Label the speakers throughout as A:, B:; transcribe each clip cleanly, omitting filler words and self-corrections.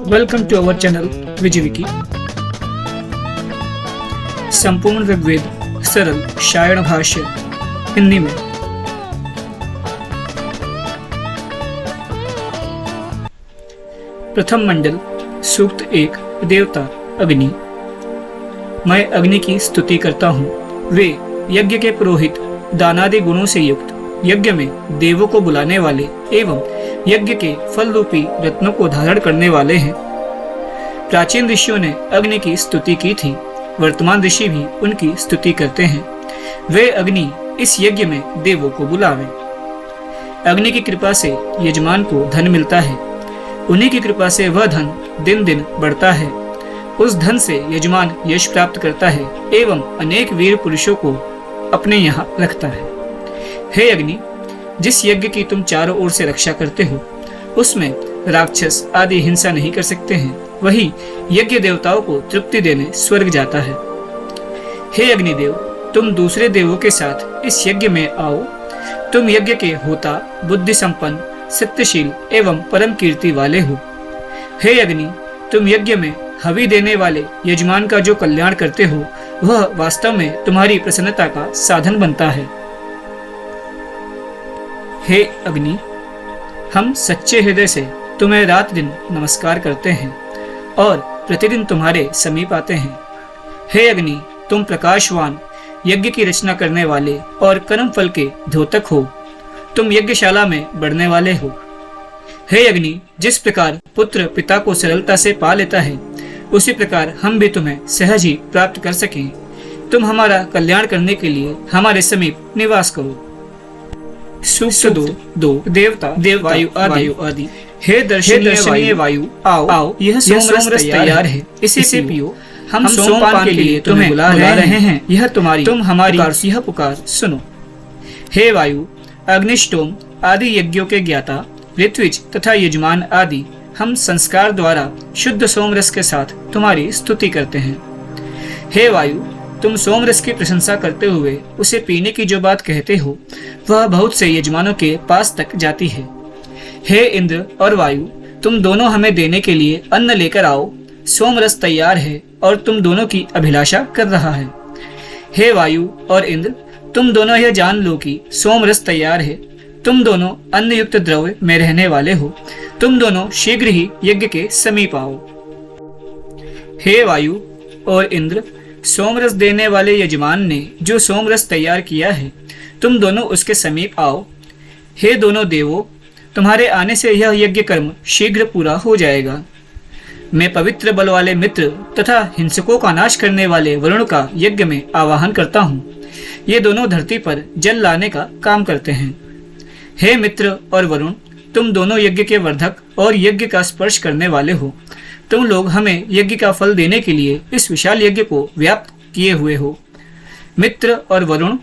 A: Welcome to our channel विजयविकी। संपूर्ण ऋग्वेद सरल शायण भाष्य हिंदी में। प्रथम मंडल सूक्त 1 देवता अग्नि। मैं अग्नि की स्तुति करता हूँ। वे यज्ञ के पुरोहित दानादि गुणों से युक्त, यज्ञ में देवों को बुलाने वाले एवं यज्ञ के फल रूपी रत्नों को धारण करने वाले हैं। प्राचीन ऋषियों ने अग्नि की स्तुति की थी, वर्तमान ऋषि भी उनकी स्तुति करते हैं। वे अग्नि इस यज्ञ में देवों को बुलावें। अग्नि की कृपा से यजमान को धन मिलता है, उन्हीं की कृपा से वह धन दिन दिन बढ़ता है। उस धन से यजमान यश प्राप्त करता है एवं अनेक वीर पुरुषों को अपने यहाँ रखता है। हे अग्नि, जिस यज्ञ की तुम चारों ओर से रक्षा करते हो, उसमें राक्षस आदि हिंसा नहीं कर सकते हैं। वही यज्ञ देवताओं को तृप्ति देने स्वर्ग जाता है। हे अग्निदेव, तुम दूसरे देवों के साथ इस यज्ञ में आओ। तुम यज्ञ के होता, बुद्धि संपन्न, सत्यशील एवं परम कीर्ति वाले हो। हे अग्नि, तुम यज्ञ में हवि देने वाले यजमान का जो कल्याण करते हो, वह वास्तव में तुम्हारी प्रसन्नता का साधन बनता है। हे अग्नि, हम सच्चे हृदय से तुम्हें रात दिन नमस्कार करते हैं और प्रतिदिन तुम्हारे समीप आते हैं। हे अग्नि, तुम प्रकाशवान, यज्ञ की रचना करने वाले और कर्म फल के द्योतक हो। तुम यज्ञशाला में बढ़ने वाले हो। हे अग्नि, जिस प्रकार पुत्र पिता को सरलता से पा लेता है, उसी प्रकार हम भी तुम्हें सहज ही प्राप्त कर सकें। तुम हमारा कल्याण करने के लिए हमारे समीप निवास करो। सूक्त 2 देवता वायु आदि। हे दर्शनीय वायु, आओ, यह सोम रस तैयार है, इसे पियो। हम सोमपान के लिए तुम्हें बुला रहे हैं। तुम हमारी यह पुकार सुनो। हे वायु, अग्निष्टोम आदि यज्ञों के ज्ञाता, ऋत्विज तथा यजमान आदि, हम संस्कार द्वारा शुद्ध सोमरस के साथ तुम्हारी स्तुति करते हैं। हे वायु, तुम सोमरस की प्रशंसा करते हुए उसे पीने की जो बात कहते हो, वह बहुत से यजमानों के पास तक जाती है। हे इंद्र और वायु, तुम दोनों हमें देने के लिए अन्न लेकर आओ। सोमरस तैयार है और तुम दोनों की अभिलाषा कर रहा है। हे वायु और इंद्र, तुम दोनों यह जान लो कि सोमरस तैयार है। तुम दोनों अन्न युक्त द्रव्य में रहने वाले हो। तुम दोनों शीघ्र ही यज्ञ के समीप आओ। हे वायु और इंद्र, सोमरस देने वाले यजमान ने जो सोमरस तैयार किया है, तुम दोनों उसके समीप आओ। हे दोनों देवों, तुम्हारे आने से यह यज्ञ कर्म शीघ्र पूरा हो जाएगा। मैं पवित्र बल वाले मित्र तथा हिंसकों का नाश करने वाले वरुण का यज्ञ में आवाहन करता हूँ। ये दोनों धरती पर जल लाने का काम करते हैं। हे मित्र और वरुण, तुम दोनों यज्ञ के वर्धक और यज्ञ का स्पर्श करने वाले हो। तुम लोग हमें यज्ञ का फल देने के लिए इस विशाल यज्ञ को व्याप्त किए हुए हो। मित्र और वरुण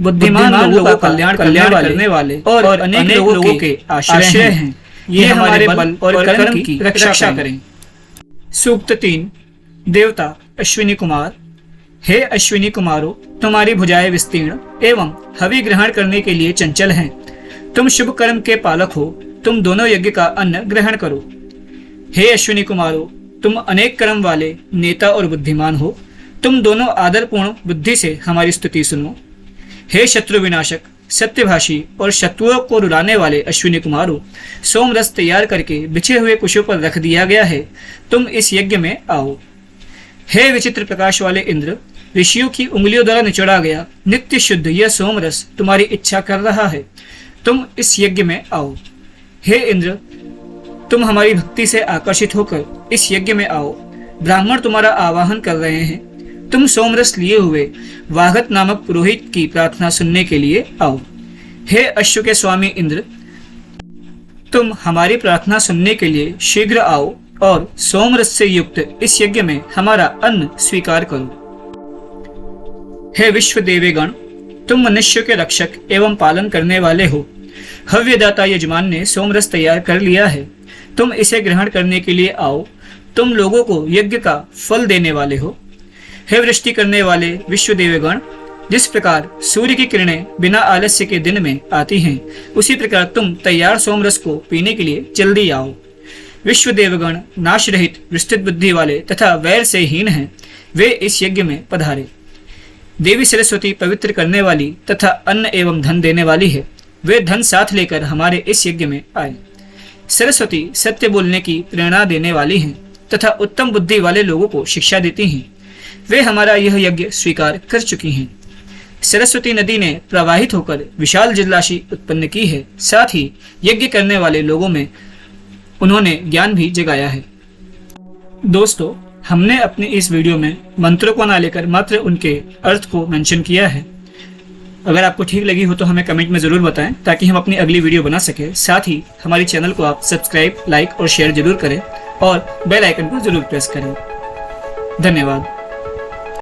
A: बुद्धिमान लोगों का कल्याण करने वाले और अनेक लोगों के आश्रय हैं। ये हमारे बल और कर्म की रक्षा करें। सूक्त 3 देवता अश्विनी कुमार। हे अश्विनी कुमारों, तुम्हारी भुजाएं विस्तीर्ण एवं हवि ग्रहण करने के लिए चंचल हैं। तुम शुभ कर्म के पालक हो। तुम दोनों यज्ञ का अन्न ग्रहण करो। हे अश्विनी कुमारों, तुम अनेक कर्म वाले नेता और बुद्धिमान हो। तुम दोनों आदरपूर्ण बुद्धि से हमारी स्तुति सुनो। हे शत्रु विनाशक, सत्यभाषी और शत्रुओं को रुलाने वाले अश्विनी कुमारों, सोमरस तैयार करके बिछे हुए कुशों पर रख दिया गया है। तुम इस यज्ञ में आओ। हे विचित्र प्रकाश वाले इंद्र, ऋषियों की उंगलियों द्वारा निचोड़ा गया नित्य शुद्ध यह सोमरस तुम्हारी इच्छा कर रहा है। तुम इस यज्ञ में आओ। हे इंद्र, तुम हमारी भक्ति से आकर्षित होकर इस यज्ञ में आओ। ब्राह्मण तुम्हारा आवाहन कर रहे हैं। तुम सोमरस लिए हुए वागत नामक पुरोहित की प्रार्थना सुनने के लिए आओ। हे अश्व के स्वामी इंद्र, तुम हमारी प्रार्थना सुनने के लिए शीघ्र आओ और सोमरस से युक्त इस यज्ञ में हमारा अन्न स्वीकार करो। हे विश्व देवेगण, तुम मनुष्य के रक्षक एवं पालन करने वाले हो। हव्यदाता यजमान ने सोमरस तैयार कर लिया है। तुम इसे ग्रहण करने के लिए आओ। तुम लोगों को यज्ञ का फल देने वाले हो। हे वृष्टि करने वाले विश्व देवगण, जिस प्रकार सूर्य की किरणें बिना आलस्य के दिन में आती हैं, उसी प्रकार तुम तैयार सोमरस को पीने के लिए जल्दी आओ। विश्व देवगण नाश रहित विस्तृत बुद्धि वाले तथा वैर से हीन हैं, वे इस यज्ञ में पधारे। देवी सरस्वती पवित्र करने वाली तथा अन्न एवं धन देने वाली है, वे धन साथ लेकर हमारे इस यज्ञ में आए। सरस्वती सत्य बोलने की प्रेरणा देने वाली हैं तथा उत्तम बुद्धि वाले लोगों को शिक्षा देती हैं, वे हमारा यह यज्ञ स्वीकार कर चुकी हैं। सरस्वती नदी ने प्रवाहित होकर विशाल जलराशि उत्पन्न की है, साथ ही यज्ञ करने वाले लोगों में उन्होंने ज्ञान भी जगाया है। दोस्तों, हमने अपनी इस वीडियो में मंत्रों को ना लेकर मात्र उनके अर्थ को मेंशन किया है। अगर आपको ठीक लगी हो तो हमें कमेंट में जरूर बताएं, ताकि हम अपनी अगली वीडियो बना सकें। साथ ही हमारी चैनल को आप सब्सक्राइब, लाइक और शेयर जरूर करें और बेल आइकन को जरूर प्रेस करें। धन्यवाद।